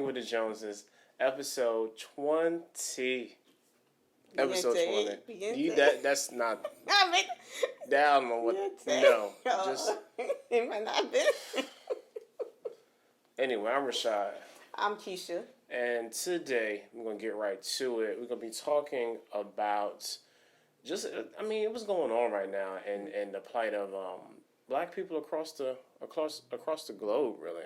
Hanging with the Joneses, episode 20. Episode 20. That's not. That I don't know what. No, just. It might not be. Anyway, I'm Rashad. I'm Kesha. And today we're gonna get right to it. We're gonna be talking about what's going on right now, and the plight of Black people across the globe, really.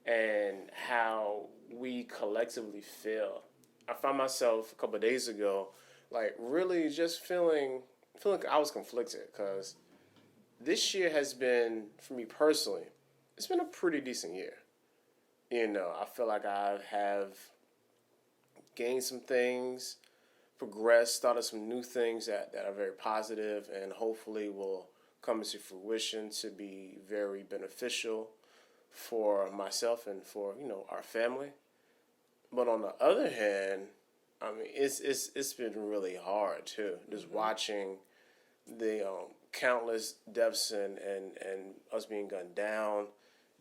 And how we collectively feel. I found myself a couple of days ago, like really just feeling like I was conflicted, because this year has been, for me personally, it's been a pretty decent year. I feel like I have gained some things, progressed, started some new things that are very positive, and hopefully will come into fruition to be very beneficial for myself and for our family. But on the other hand, it's been really hard too. Just watching the countless deaths and us being gunned down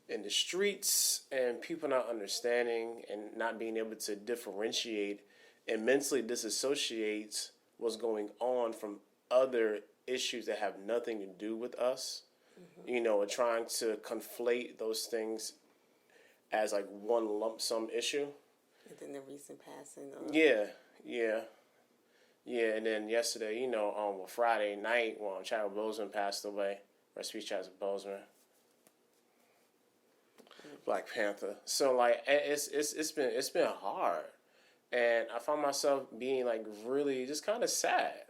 in the streets, and people not understanding and not being able to differentiate and mentally disassociate what's going on from other issues that have nothing to do with us. And trying to conflate those things as like one lump sum issue. And then the recent passing. Yeah. And then yesterday, on Friday night, when Chadwick Boseman passed away. Rest in peace, Chadwick Boseman. Black Panther. So like it's been hard, and I found myself being like really just kind of sad,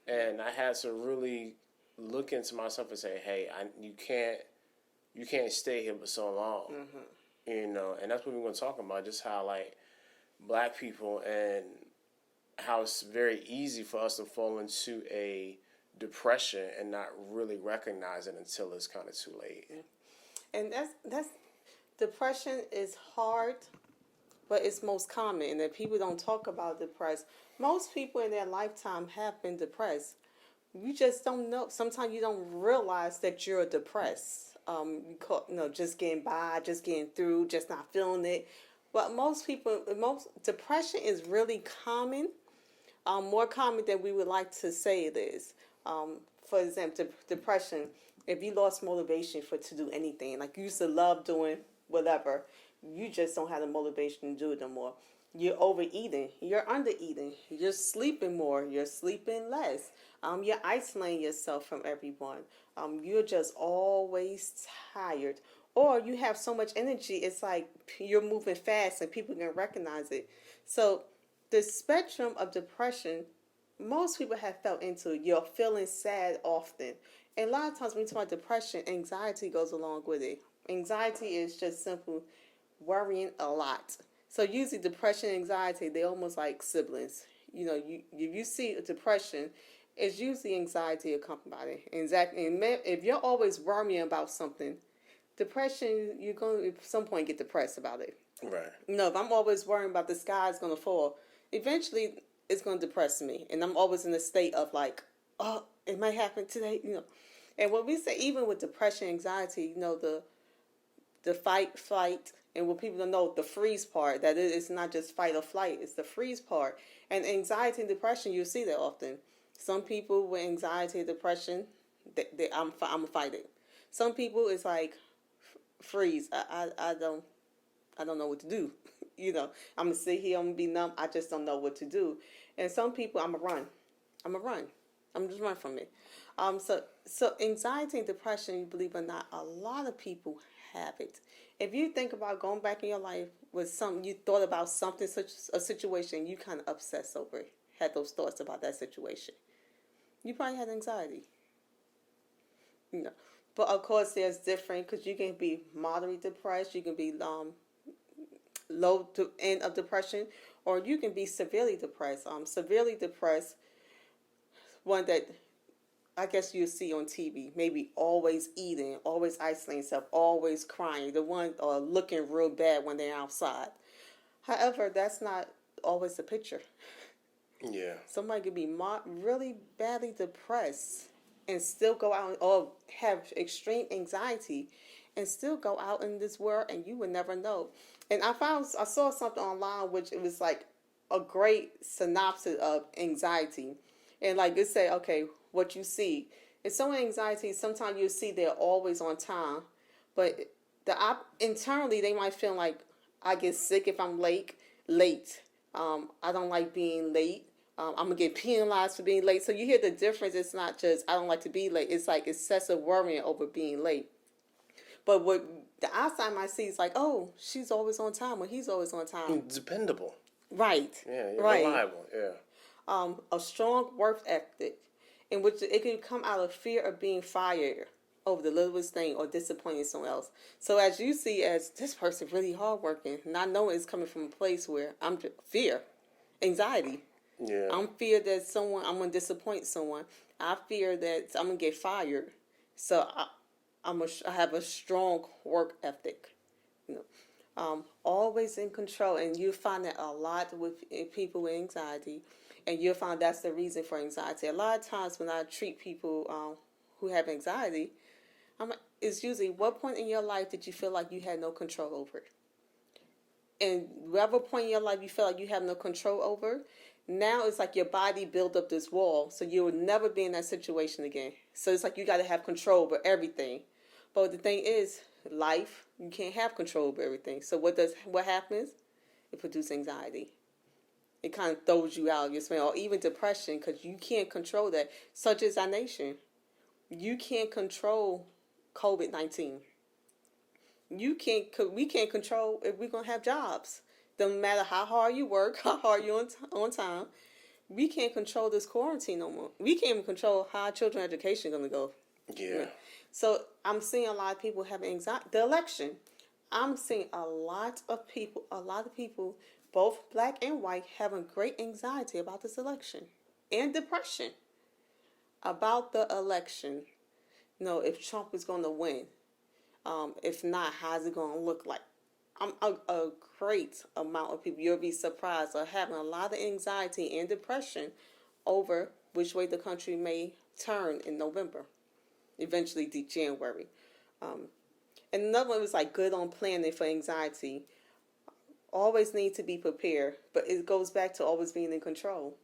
and I had to really look into myself and say, hey, you can't stay here for so long, and that's what we're going to talk about, just how like Black people and how it's very easy for us to fall into a depression and not really recognize it until it's kind of too late. And that's depression is hard, but it's most common, and that people don't talk about depressed. Most people in their lifetime have been depressed. You just don't know. Sometimes you don't realize that you're depressed. Just getting by, just getting through, just not feeling it. But most depression is really common, more common than we would like to say it is. For example, depression. If you lost motivation to do anything, like you used to love doing whatever, you just don't have the motivation to do it no more. You're overeating. You're undereating. You're sleeping more. You're sleeping less. You're isolating yourself from everyone. You're just always tired. Or you have so much energy, it's like you're moving fast and people can recognize it. So the spectrum of depression, most people have felt into. You're feeling sad often. And a lot of times when you talk about depression, anxiety goes along with it. Anxiety is just simple worrying a lot. So usually depression and anxiety, they're almost like siblings. You see depression, it's usually anxiety accompanied by it. Exactly. And if you're always worrying about something, depression, you're going to at some point get depressed about it. Right. If I'm always worrying about the sky is going to fall, eventually it's going to depress me. And I'm always in a state of like, oh, it might happen today, And what we say, even with depression, anxiety, the fight, flight, and what people don't know, the freeze part, that it's not just fight or flight, it's the freeze part. And anxiety and depression, you see that often. Some people with anxiety and depression, I'm going to fight it. Some people, it's like, freeze, I don't know what to do. I'm going to sit here, I'm going to be numb, I just don't know what to do. And some people, I'm going to run. I'm just run from it. So anxiety and depression, you believe it or not, a lot of people have it. If you think about going back in your life with something, you thought about something, such a situation, you kind of obsessed over it, had those thoughts about that situation, you probably had anxiety. But of course, there's different, because you can be moderately depressed, you can be low to end of depression, or you can be severely depressed. Severely depressed, one that I guess you see on TV, maybe always eating, always isolating yourself, always crying, the one looking real bad when they're outside. However, that's not always the picture. Yeah. Somebody could be really badly depressed and still go out or have extreme anxiety and still go out in this world and you would never know. And I saw something online which it was like a great synopsis of anxiety. And like it said, okay, what you see. It's so anxiety, sometimes you see they're always on time. But internally they might feel like I get sick if I'm late. I don't like being late. I'm gonna get penalized for being late. So you hear the difference. It's not just I don't like to be late. It's like excessive worrying over being late. But what the outside might see is like, oh, she's always on time or he's always on time. Dependable. Right. Yeah, right. Reliable. Yeah. A strong work ethic, in which it can come out of fear of being fired over the littlest thing or disappointing someone else. So as you see, as this person really hardworking, not knowing it's coming from a place where I'm fear, anxiety. Yeah. I'm fear that I'm gonna disappoint someone. I fear that I'm gonna get fired. So I have a strong work ethic. Always in control, and you find that a lot with people with anxiety, and you'll find that's the reason for anxiety. A lot of times when I treat people who have anxiety, it's usually what point in your life did you feel like you had no control over it? And whatever point in your life you feel like you have no control over, now it's like your body built up this wall, so you will never be in that situation again. So it's like you got to have control over everything. But the thing is, life, you can't have control over everything. So what happens? It produces anxiety. It kind of throws you out of your spin, or even depression, because you can't control that. Such as our nation. You can't control COVID-19. We can't control if we're going to have jobs. Doesn't matter how hard you work, how hard you're on time. We can't control this quarantine no more. We can't even control how our children's education is going to go. Yeah. So I'm seeing a lot of people having anxiety. The election, I'm seeing a lot of people, both black and white, having great anxiety about this election and depression about the election. If Trump is going to win. If not, how's it going to look like? A great amount of people, you'll be surprised, are having a lot of anxiety and depression over which way the country may turn in November, eventually January. And another one was like good on planning for anxiety. Always need to be prepared, but it goes back to always being in control.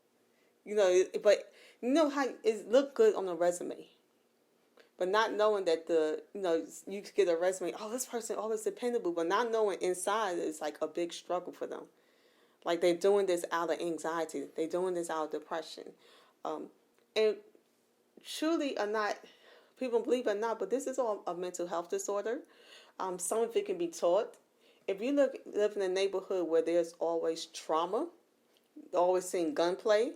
But you know how it look good on a resume. But not knowing that you could get a resume, oh, this person always dependable, but not knowing inside it's like a big struggle for them. Like they're doing this out of anxiety. They're doing this out of depression. And truly or not, people believe it or not, but this is all a mental health disorder. Some of it can be taught. If you live in a neighborhood where there's always trauma, always seeing gunplay,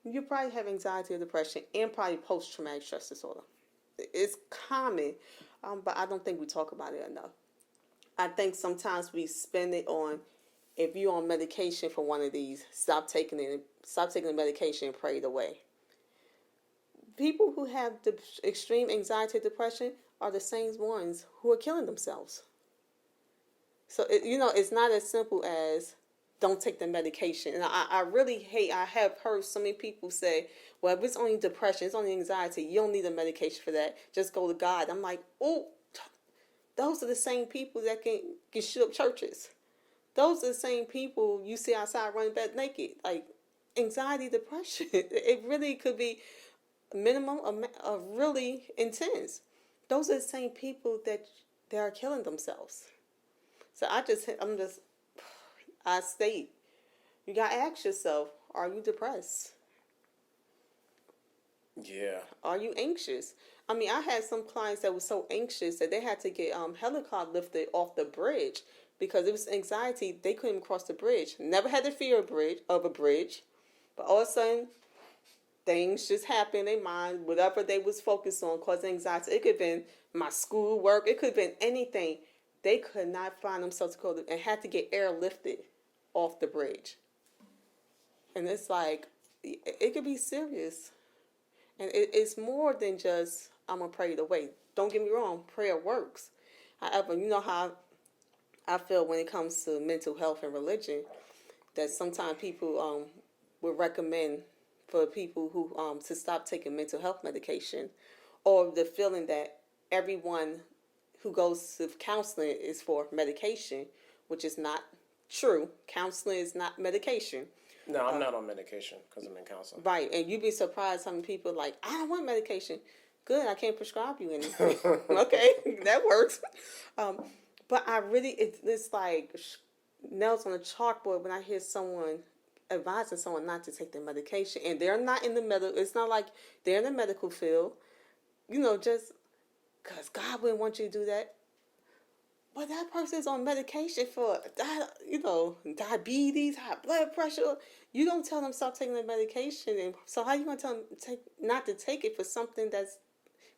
you probably have anxiety or depression and probably post-traumatic stress disorder. It's common, but I don't think we talk about it enough. I think sometimes we spend it on, if you're on medication for one of these, stop taking the medication and pray it away. People who have the extreme anxiety and depression are the same ones who are killing themselves. So, it's not as simple as don't take the medication. And I really hate, I have heard so many people say, well, if it's only depression, it's only anxiety, you don't need a medication for that. Just go to God. I'm like, oh, those are the same people that can shoot up churches. Those are the same people you see outside running back naked. Like, anxiety, depression, it really could be minimum of really intense. Those are the same people that are killing themselves. So I state, you got to ask yourself, are you depressed? Yeah. Are you anxious? I mean, I had some clients that were so anxious that they had to get helicopter lifted off the bridge because it was anxiety. They couldn't even cross the bridge. Never had the fear of a bridge. But all of a sudden, things just happened in their mind. Whatever they was focused on caused anxiety. It could have been my school work. It could have been anything. They could not find themselves to go and had to get airlifted off the bridge. And it's like, it could be serious. And it's more than just, I'm going to pray it away. Don't get me wrong, prayer works. However, you know how I feel when it comes to mental health and religion, that sometimes people would recommend for people who to stop taking mental health medication, or the feeling that everyone who goes to counseling is for medication, which is not true. Counseling is not medication. No, I'm not on medication because I'm in counseling. Right, and you'd be surprised how many people like, I don't want medication. Good, I can't prescribe you anything. Okay, that works. But I really, it's like nails on a chalkboard when I hear someone advising someone not to take their medication, and they're not in the medical. It's not like they're in the medical field, just because God wouldn't want you to do that. But that person's on medication for, diabetes, high blood pressure. You don't tell them stop taking the medication, and so how you gonna tell them not to take it for something that's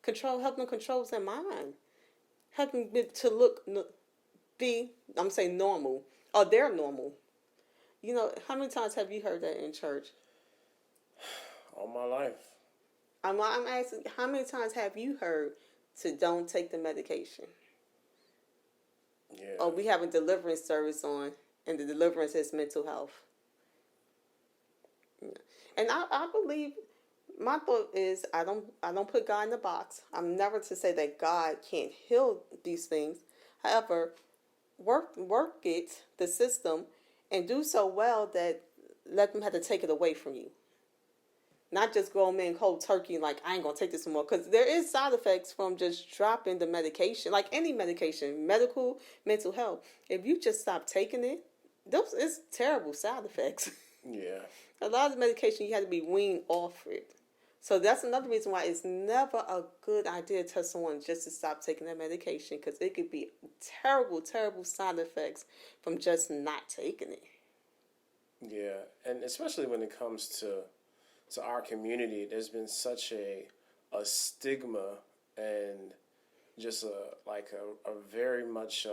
help them control their mind, help them to I'm saying normal, or they're normal. How many times have you heard that in church? All my life. I'm asking, how many times have you heard to don't take the medication? Yeah. Oh, we have a deliverance service on, and the deliverance is mental health. Yeah. And I believe, my thought is, I don't put God in the box. I'm never to say that God can't heal these things. However, work the system, and do so well that let them have to take it away from you. Not just go in cold turkey like, I ain't going to take this anymore. Because there is side effects from just dropping the medication. Like any medication, medical, mental health. If you just stop taking it, it's terrible side effects. Yeah. A lot of the medication, you have to be weaned off it. So that's another reason why it's never a good idea to tell someone just to stop taking their medication. Because it could be terrible, terrible side effects from just not taking it. Yeah. And especially when it comes to our community, there's been such a stigma and just a very much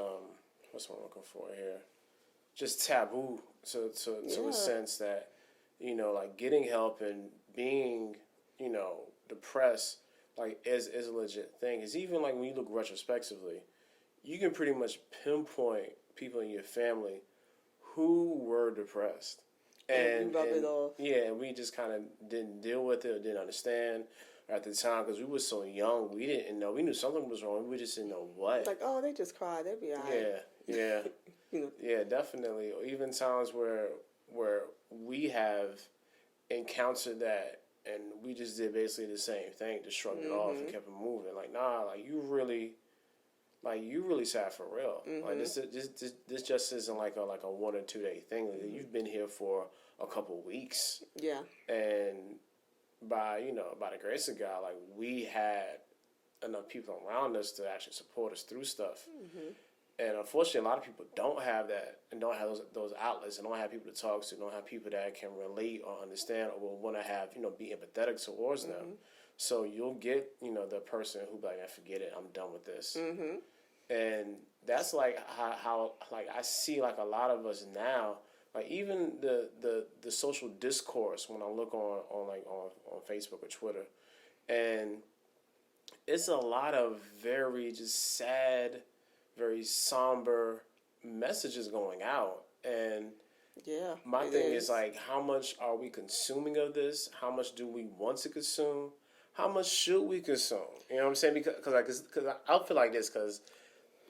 what's what I'm looking for here, just taboo to a sense that like getting help and being depressed is a legit thing. It's even like when you look retrospectively, you can pretty much pinpoint people in your family who were depressed. And rub it off. Yeah, we just kind of didn't deal with it or didn't understand at the time because we were so young. We didn't know. We knew something was wrong. We just didn't know what. Like, oh, they just cried. They'll be all right. Yeah. Yeah, definitely. Even times where we have encountered that and we just did basically the same thing, just shrugged it off and kept it moving. Like, nah, you really sad for real. Like this just isn't like a 1 or 2 day thing. Like, you've been here for a couple weeks. Yeah. And by the grace of God, we had enough people around us to actually support us through stuff. And unfortunately, a lot of people don't have that and don't have those outlets and don't have people to talk to, don't have people that can relate or understand or will want to have, be empathetic towards them. So you'll get, the person who be like, forget it, I'm done with this. And that's how I see a lot of us now, even the social discourse when I look on Facebook or Twitter, and it's a lot of very just sad, very somber messages going out. And my thing is how much are we consuming of this? How much do we want to consume? How much should we consume? You know what I'm saying? Because I feel like this because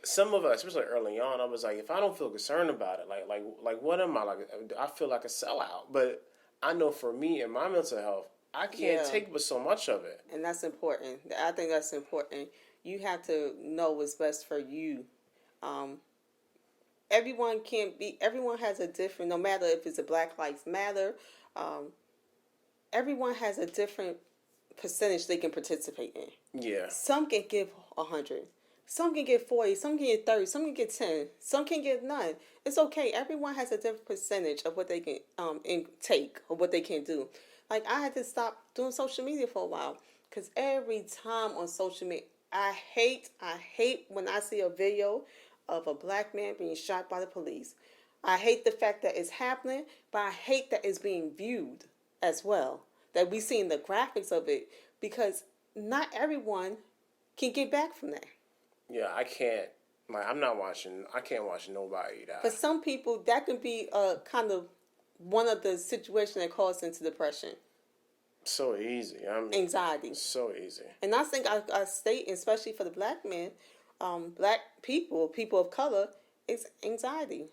some of us, especially early on, I was like, if I don't feel concerned about it, like what am I like? I feel like a sellout. But I know for me and my mental health, I can't take but so much of it. And that's important. I think that's important. You have to know what's best for you. Everyone has a different, no matter if it's a Black Lives Matter, everyone has a different percentage they can participate in. Yeah. Some can give 100. Some can get 40, some can get 30, some can get 10, some can get none. It's okay. Everyone has a different percentage of what they can take or what they can do. Like, I had to stop doing social media for a while because every time on social media, I hate when I see a video of a Black man being shot by the police. I hate the fact that it's happening, but I hate that it's being viewed as well. That we seen the graphics of it because not everyone can get back from that. Yeah, I can't. I can't watch nobody die. For some people, that can be kind of one of the situations that causes into depression. So easy. Anxiety. So easy. And I think I state, especially for the Black men, black people, people of color, is anxiety.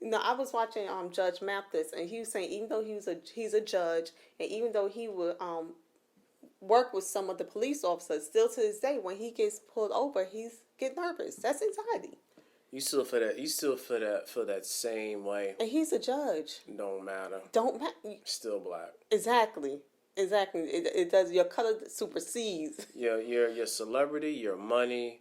You know, I was watching Judge Mathis, and he was saying even though he's a judge, and even though he would work with some of the police officers, still to this day, when he gets pulled over, he's get nervous. That's anxiety. You still feel that. You still feel that same way. And he's a judge. Don't matter. Don't matter. Still black. Exactly. Exactly. It does. Your color supersedes. Your celebrity, your money,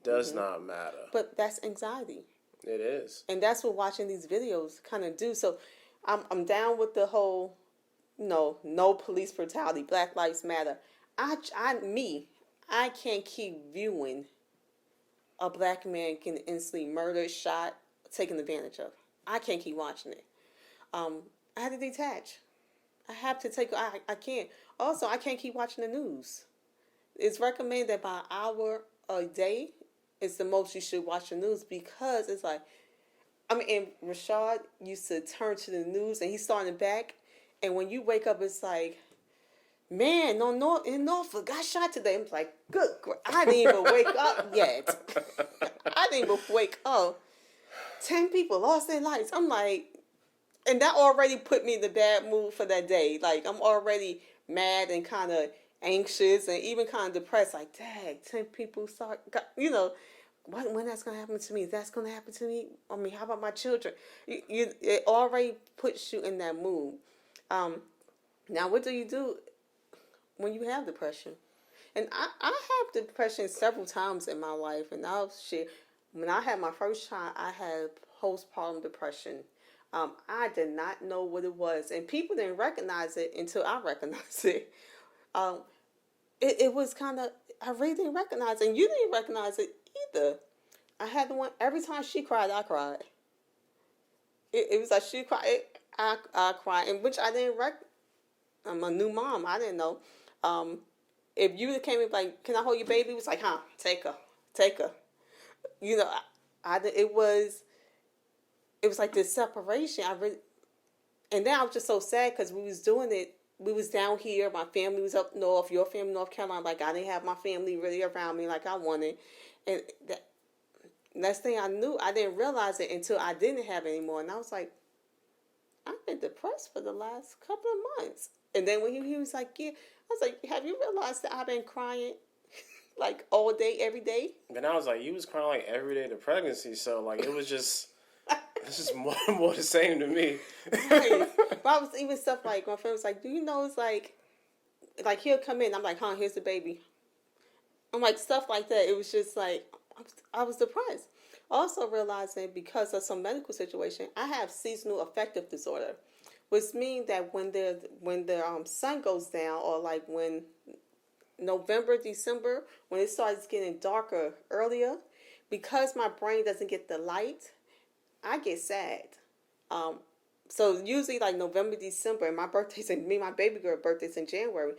does not matter. But that's anxiety. It is. And that's what watching these videos kind of do. So, I'm down with the whole, no police brutality, Black Lives Matter. I can't keep viewing a black man getting instantly murdered, shot, taken advantage of. I can't keep watching it. I had to detach. I have to take. I can't. Also, I can't keep watching the news. It's recommended that by an hour a day is the most you should watch the news, because it's like, and Rashad used to turn to the news and he's starting back, and when you wake up, it's like, man, in Norfolk got shot today. I'm like, good, I didn't even wake up yet. I didn't even wake up. 10 people lost their lives. I'm like, and that already put me in the bad mood for that day. Like, I'm already mad and kind of anxious and even kind of depressed. Like, dang, 10 people when that's going to happen to me? That's going to happen to me? I mean, how about my children? It already puts you in that mood. Now, what do you do when you have depression? And I have depression several times in my life. And I'll share, when I had my first child, I had postpartum depression. I did not know what it was. And people didn't recognize it until I recognized it. It was kind of, I really didn't recognize it. And you didn't recognize it either. I had the one, every time she cried, I cried. It was like she cried, I cried. And which I didn't I'm a new mom. I didn't know. If you came in like, can I hold your baby? It was like, take her. It was like this separation. And then I was just so sad because we was doing it. We was down here. My family was up north. Your family, North Carolina. Like, I didn't have my family really around me like I wanted. And that next thing I knew, I didn't realize it until I didn't have it anymore. And I was like, I've been depressed for the last couple of months. And then when he was like, yeah, I was like, have you realized that I've been crying like all day, every day? And I was like, you was crying like every day of the pregnancy. So like, it was just, it's just more the same to me. Right. But I was even stuff like, my friend was like, do you know, it's like he'll come in. I'm like, here's the baby. I'm like, stuff like that. It was just like, I was depressed. Also realizing because of some medical situation, I have seasonal affective disorder, which means that when the sun goes down, or like when November, December, when it starts getting darker earlier, because my brain doesn't get the light, I get sad. So usually like November, December, and my baby girl birthday's in January.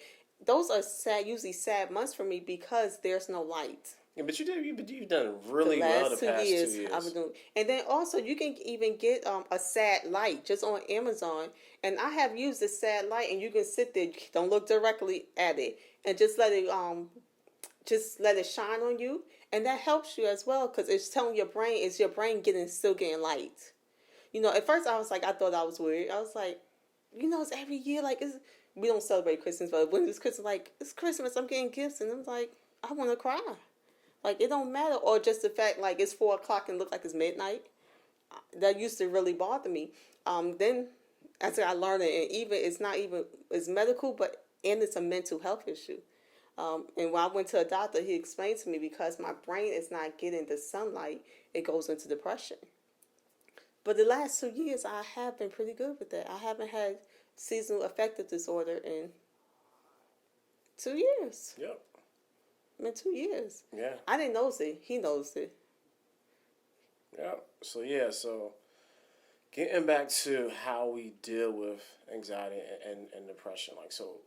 Those are usually sad months for me because there's no light. Yeah, but you've done really well the past 2 years. I was doing, and then also you can even get a sad light just on Amazon, and I have used the sad light, and you can sit there, don't look directly at it, and just let it shine on you, and that helps you as well because it's telling your brain, still getting light. At first I was like, I thought I was weird. I was like, it's every year, like we don't celebrate Christmas, but when it's Christmas, like it's Christmas, I'm getting gifts, and I'm like, I want to cry. Like, it don't matter. Or just the fact, like, it's 4 o'clock and look like it's midnight. That used to really bother me. Then, after I learned it, and it's medical, and it's a mental health issue. And when I went to a doctor, he explained to me because my brain is not getting the sunlight, it goes into depression. But the last 2 years, I have been pretty good with that. I haven't had seasonal affective disorder in 2 years. Yep. In 2 years. Yeah. I didn't notice it. He noticed it. Yeah. So getting back to how we deal with anxiety and depression.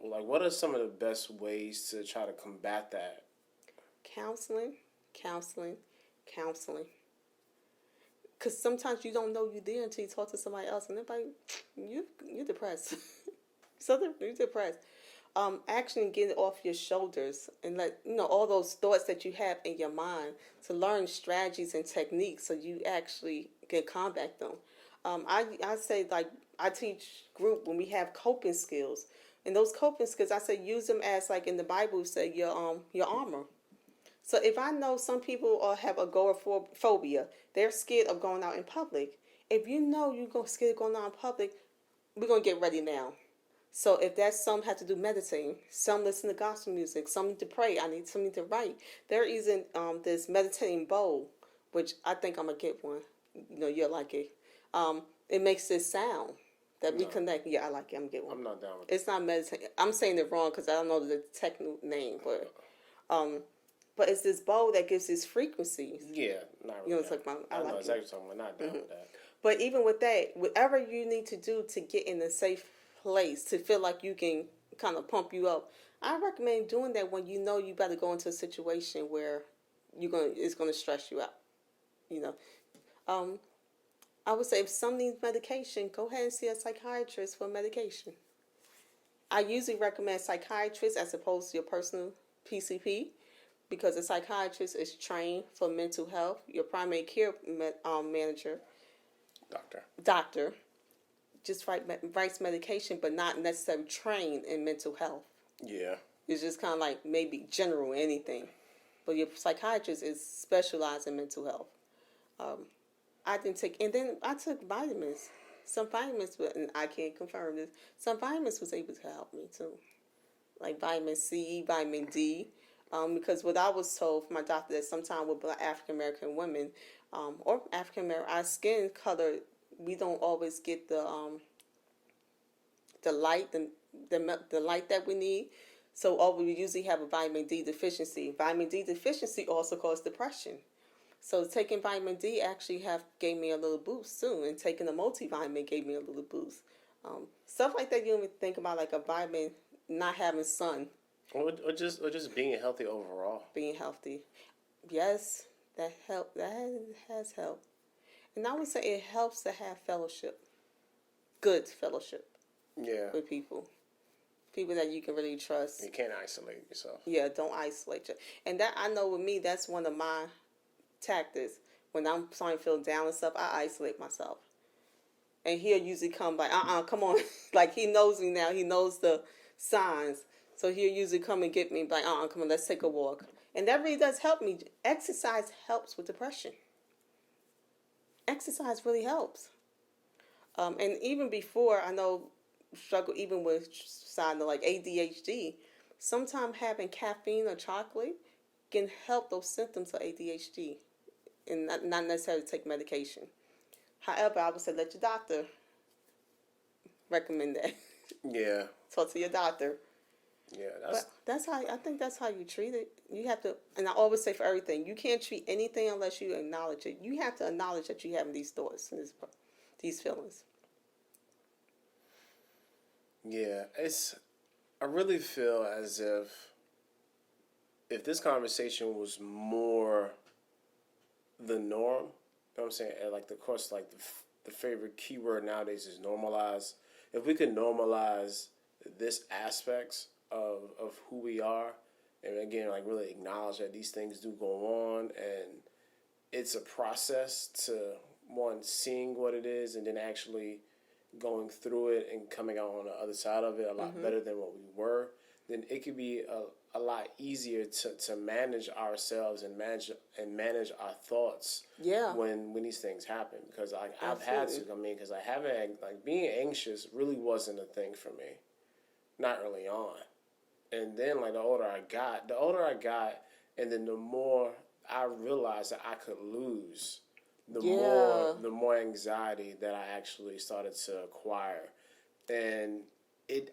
What are some of the best ways to try to combat that? Counseling. Because sometimes you don't know you're there until you talk to somebody else, and they're like, you're depressed. You're depressed. actually get it off your shoulders and let all those thoughts that you have in your mind, to learn strategies and techniques so you actually can combat them. I say, like, I teach group when we have coping skills, and those coping skills, I say, use them as, like in the Bible say, your armor. So if I know some people have agoraphobia, they're scared of going out in public. If you know you're scared of going out in public, we're gonna get ready now. So if that's, some have to do meditating, some listen to gospel music, some need to pray. I need something to write. There isn't this meditating bowl, which I think I'm gonna get one. You'll like it. It makes this sound that we connect. Yeah, I like it. I'm gonna get one. I'm not down with it. It's not meditating. I'm saying it wrong because I don't know the technical name, but it's this bowl that gives this frequencies. Yeah, not really. It's like I know like exactly it. what you're talking about. Not down with that. But even with that, whatever you need to do to get in a safe place, to feel like you can kind of pump you up, I recommend doing that when you know you better go into a situation where it's gonna stress you out. I would say if some needs medication, go ahead and see a psychiatrist for medication. I usually recommend psychiatrists as opposed to your personal PCP, because a psychiatrist is trained for mental health. Your primary care manager, doctor, just writes medication, but not necessarily trained in mental health. Yeah. It's just kind of like maybe general anything. But your psychiatrist is specialized in mental health. I took vitamins. Some vitamins, and I can't confirm this, some vitamins was able to help me too. Like vitamin C, vitamin D. Because what I was told from my doctor, that sometimes with Black African American women, or African American, our skin color, we don't always get the light, the light that we need. So we usually have a vitamin D deficiency. Vitamin D deficiency also causes depression. So taking vitamin D actually gave me a little boost too, and taking a multivitamin gave me a little boost. Stuff like that you don't even think about, like a vitamin, not having sun. Or just being healthy overall. Being healthy. Yes, that helped. That has helped. And I would say it helps to have fellowship. Good fellowship. Yeah. With people. People that you can really trust. You can't isolate yourself. Yeah, don't isolate you. And that, I know with me, that's one of my tactics. When I'm starting to feel down and stuff, I isolate myself. And he'll usually come like, come on. Like, he knows me now. He knows the signs. So he'll usually come and get me, like, come on, let's take a walk. And that really does help me. Exercise helps with depression. Exercise really helps. And even before, I know, struggle even with signs like ADHD, sometimes having caffeine or chocolate can help those symptoms of ADHD, and not necessarily take medication. However, I would say let your doctor recommend that. Yeah. Talk to your doctor. Yeah, I think that's how you treat it. You have to, and I always say for everything, you can't treat anything unless you acknowledge it. You have to acknowledge that you're having these thoughts and these feelings. Yeah, I really feel as if this conversation was more the norm, you know what I'm saying? And like, of course, like the favorite keyword nowadays is normalize. If we could normalize this aspects of who we are, and again, like really acknowledge that these things do go on, and it's a process to one, seeing what it is, and then actually going through it and coming out on the other side of it a lot better than what we were, then it could be a lot easier to manage ourselves and manage our thoughts. Yeah. When these things happen, because I've had to. I mean, because I haven't, like, being anxious really wasn't a thing for me, not early on, and then like the older I got, and then the more I realized that I could lose. The more anxiety that I actually started to acquire, and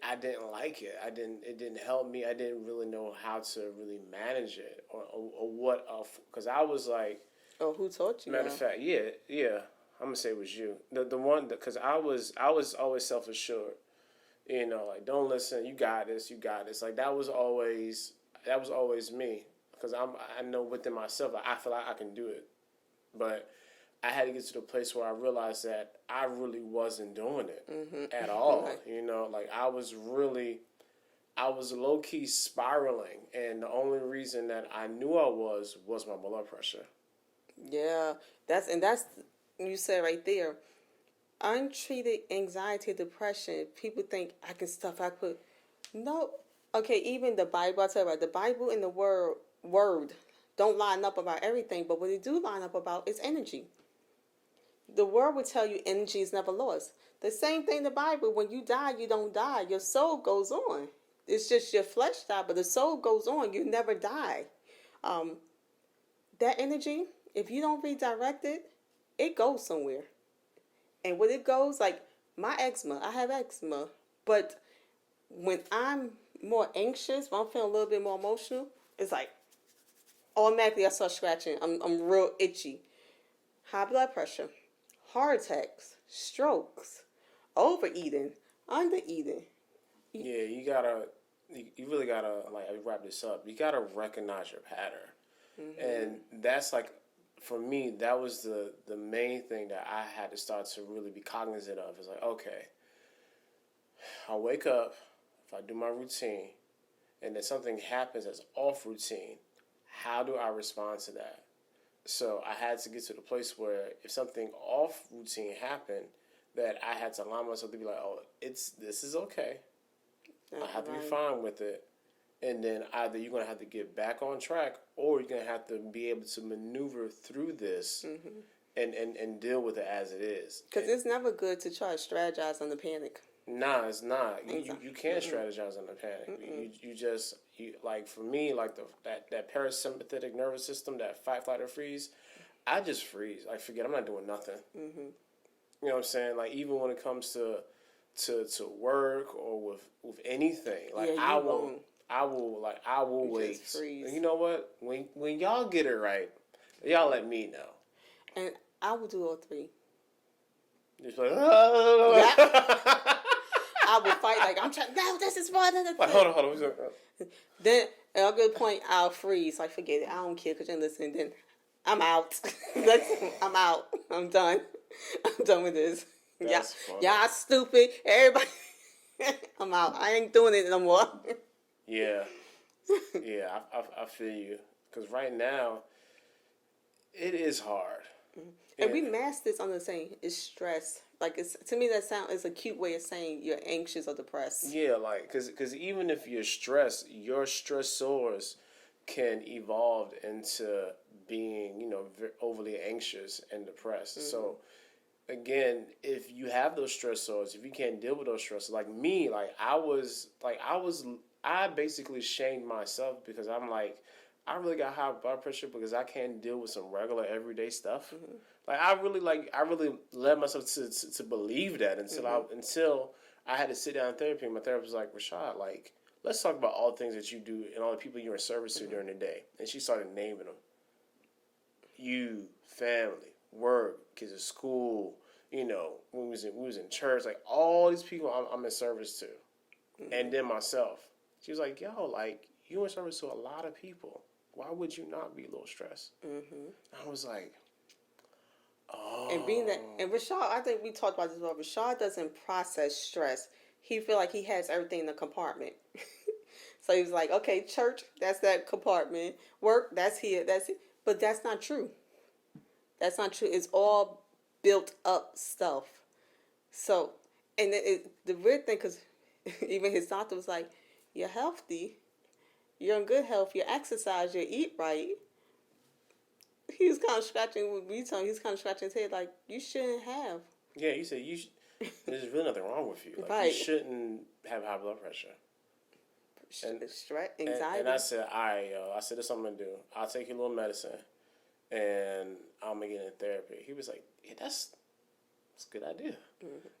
I didn't like it. It didn't help me. I didn't really know how to really manage it or what, because I was like, oh, who taught you? Matter of fact, yeah, I'm gonna say it was you. The one, because I was always self-assured. Like, don't listen. You got this. Like, that was always me, because I know within myself, like, I feel like I can do it, but I had to get to the place where I realized that I really wasn't doing it at all. Right. Like, I I was low key spiraling, and the only reason that I knew I was my blood pressure. Yeah, that's you said right there. Untreated anxiety, depression. People think I can stuff. I put no. Okay, even the Bible. I tell you about the Bible and the word don't line up about everything, but what they do line up about is energy. The word will tell you energy is never lost. The same thing in the Bible. When you die, you don't die. Your soul goes on. It's just your flesh died, but the soul goes on. You never die. Um, that energy, if you don't redirect it, it goes somewhere. And when it goes, like my eczema, I have eczema, but when I'm more anxious, when I'm feeling a little bit more emotional, it's like automatically I start scratching. I'm real itchy. High blood pressure, heart attacks, strokes, overeating, undereating. Yeah, you really gotta, like, wrap this up. You gotta recognize your pattern. And that's like, for me, that was the main thing that I had to start to really be cognizant of. It's like, okay, I wake up, if I do my routine, and then something happens that's off routine, how do I respond to that? So I had to get to the place where if something off routine happened, that I had to allow myself to be like, oh, this is okay. I have to be fine with it. And then either you're going to have to get back on track, or you're going to have to be able to maneuver through this and deal with it as it is. Because it's never good to try to strategize on the panic. Nah, it's not. You can't strategize on the panic. You like, for me, like that parasympathetic nervous system, that fight, flight, or freeze, I just freeze. I forget. I'm not doing nothing. You know what I'm saying? Like, even when it comes to work or with anything, like, Yeah, I will wait. Freeze. You know what? When y'all get it right, y'all let me know. And I will do all three. Just like, I will fight like I'm trying. No, this is why. like, hold on. Then at a good point, I'll freeze. Like, forget it. I don't care because you're listening. Then I'm out. I'm out. I'm done. I'm done with this. That's funny. Y'all stupid. Everybody. I'm out. I ain't doing it no more. Yeah, I feel you. Because right now, it is hard. And we mask this on the saying it's stress. Like, it's, to me, that sound is a cute way of saying you're anxious or depressed. Yeah, like, because even if you're stressed, your stressors can evolve into being, overly anxious and depressed. So, again, if you have those stressors, if you can't deal with those stressors, like me, I basically shamed myself because I'm like, I really got high blood pressure because I can't deal with some regular everyday stuff. Like, I really led myself to believe that until I had to sit down in therapy. And my therapist was like, Rashad, like, let's talk about all the things that you do and all the people you're in service to during the day. And she started naming them. You, family, work, kids at school, when we was in church, like, all these people I'm in service to. And then myself. She was like, yo, like, you're in service to a lot of people. Why would you not be a little stressed? I was like, oh. And being that, and Rashad, I think we talked about this before. Rashad doesn't process stress. He feel like he has everything in the compartment. So he was like, okay, church, that's that compartment. Work, that's here, that's it. But that's not true. That's not true. It's all built up stuff. So, and the weird thing, because even his doctor was like, you're healthy. You're in good health. You exercise. You eat right. He was kind of scratching with me. He was kind of scratching his head like, you shouldn't have. Yeah, you said there's really nothing wrong with you. Like, right. You shouldn't have high blood pressure. Stress, anxiety. And I said, all right, yo. I said, this is what I'm going to do. I'll take your little medicine, and I'm going to get in therapy. He was like, yeah, that's a good idea.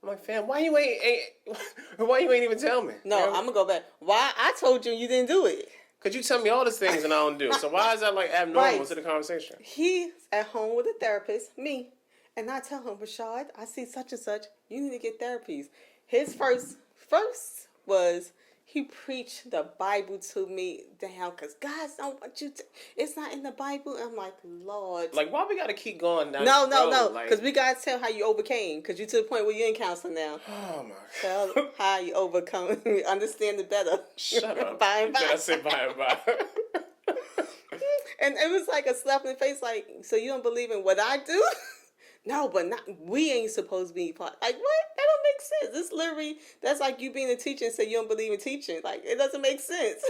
I'm like, fam, why you ain't even tell me? No, I'm gonna go back. Why? I told you didn't do it. Cause you tell me all these things and I don't do. So why is that like abnormal to the conversation? He's at home with a therapist, me, and I tell him, Rashad, I see such and such. You need to get therapies. His first was He preached the Bible to me down because God don't want you to. It's not in the Bible. I'm like, Lord. Like, why we gotta keep going down No, this road? no. Because we got to tell how you overcame. Because you're to the point where you're in counseling now. Oh, my Tell God. how you overcome. Understand it better. Shut up. By and by. Did I say by and by? And it was like a slap in the face. Like, so you don't believe in what I do? No, but not. We ain't supposed to be part. Like, what? That don't make sense. It's literally, that's like you being a teacher and say you don't believe in teaching. Like, it doesn't make sense.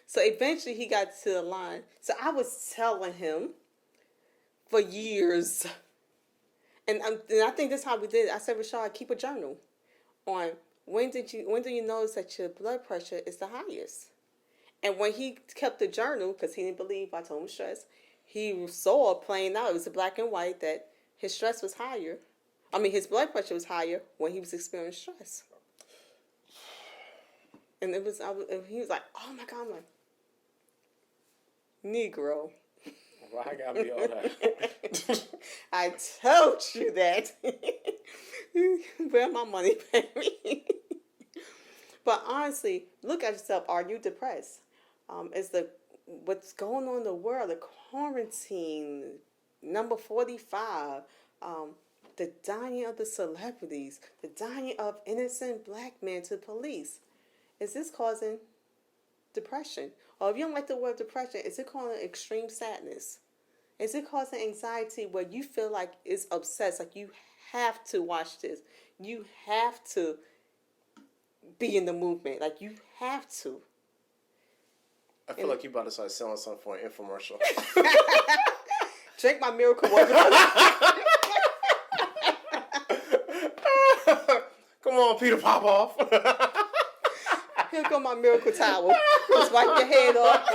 So eventually he got to the line. So I was telling him for years. And I think that's how we did it. I said, Rashad, keep a journal on when do you notice that your blood pressure is the highest? And when he kept the journal, because he didn't believe I told him stress, he saw plain out, it was a black and white, that his stress was higher. I mean, his blood pressure was higher when he was experiencing stress. And he was like, oh my God, I'm like, Negro. Why I gotta be all that? I told you that. Where my money, baby? But honestly, look at yourself. Are you depressed? What's going on in the world? The quarantine, number 45. The dying of the celebrities, the dying of innocent black men to police. Is this causing depression? Or if you don't like the word depression, is it causing extreme sadness? Is it causing anxiety where you feel like it's obsessed, like you have to watch this, you have to be in the movement, like you have to? I feel like you about to start selling something for an infomercial. Drink my miracle water. Come on, Peter Popoff. Here go my miracle towel. Just wipe your head off.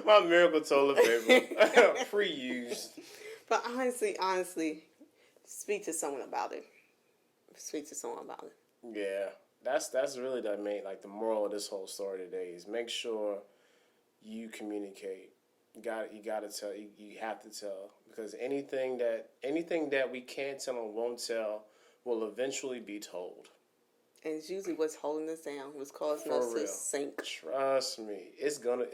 My miracle toilet paper. Pre-used. But honestly, speak to someone about it. Speak to someone about it. Yeah, that's really the moral of this whole story today is make sure you communicate. You gotta tell. You have to tell, because anything that we can't tell and won't tell will eventually be told. And it's usually what's holding us down, what's causing us to sink. Trust me, it's gonna.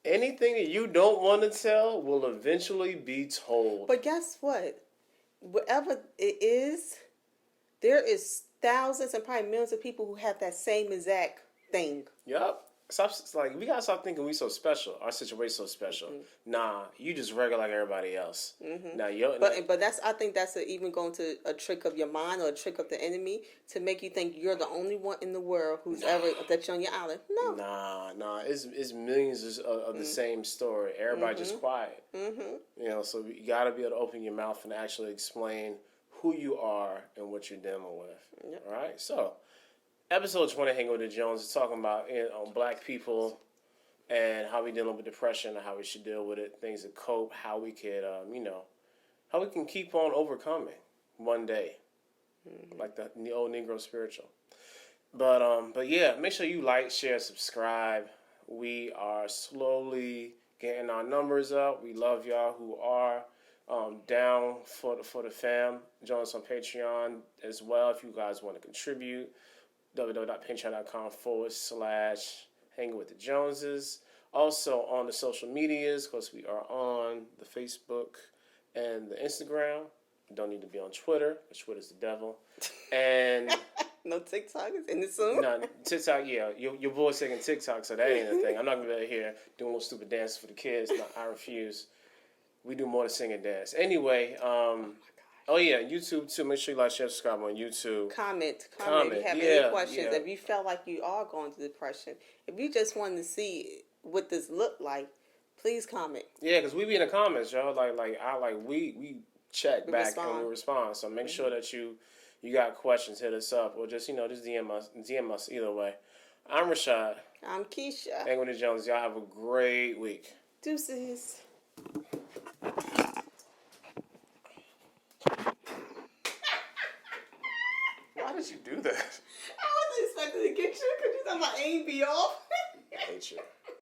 Anything that you don't want to tell will eventually be told. But guess what? Whatever it is, there is thousands and probably millions of people who have that same exact thing. Yup. We gotta stop thinking we so special. Our situation so special. Mm-hmm. Nah, you just regular like everybody else. Mm-hmm. But I think that's even going to a trick of your mind or a trick of the enemy to make you think you're the only one in the world who's ever that you're on your island. No. Nah. It's millions of the same story. Everybody just quiet. Mm-hmm. So you gotta be able to open your mouth and actually explain who you are and what you're dealing with. Yep. All right, so. Episode 20, Hanging with the Jones, is talking about black people and how we dealing with depression and how we should deal with it, things to cope, how we could, how we can keep on overcoming one day, like the old Negro spiritual. But yeah, make sure you like, share, subscribe. We are slowly getting our numbers up. We love y'all who are down for the fam. Join us on Patreon as well if you guys want to contribute. www.patreon.com/Hanging with the Joneses. Also on the social medias, because we are on the Facebook and the Instagram. You don't need to be on Twitter, because Twitter's the devil. And no TikTok is in the soon. No, TikTok, yeah. Your boy's taking TikTok, so that ain't a thing. I'm not going to be here doing little stupid dances for the kids. No, I refuse. We do more than sing and dance. Anyway, oh yeah, YouTube too. Make sure you like, share, subscribe on YouTube. Comment. If you have any questions, if you felt like you are going through depression, if you just wanted to see what this looked like, please comment. Yeah, because we be in the comments, y'all. We check back and we respond. So make sure that you got questions, hit us up, or just just DM us either way. I'm Rashad. I'm Kesha. Hanging with the Jones. Y'all have a great week. Deuces. Why did you do that? I wasn't expecting to get you because you thought my aim be off. I hate you.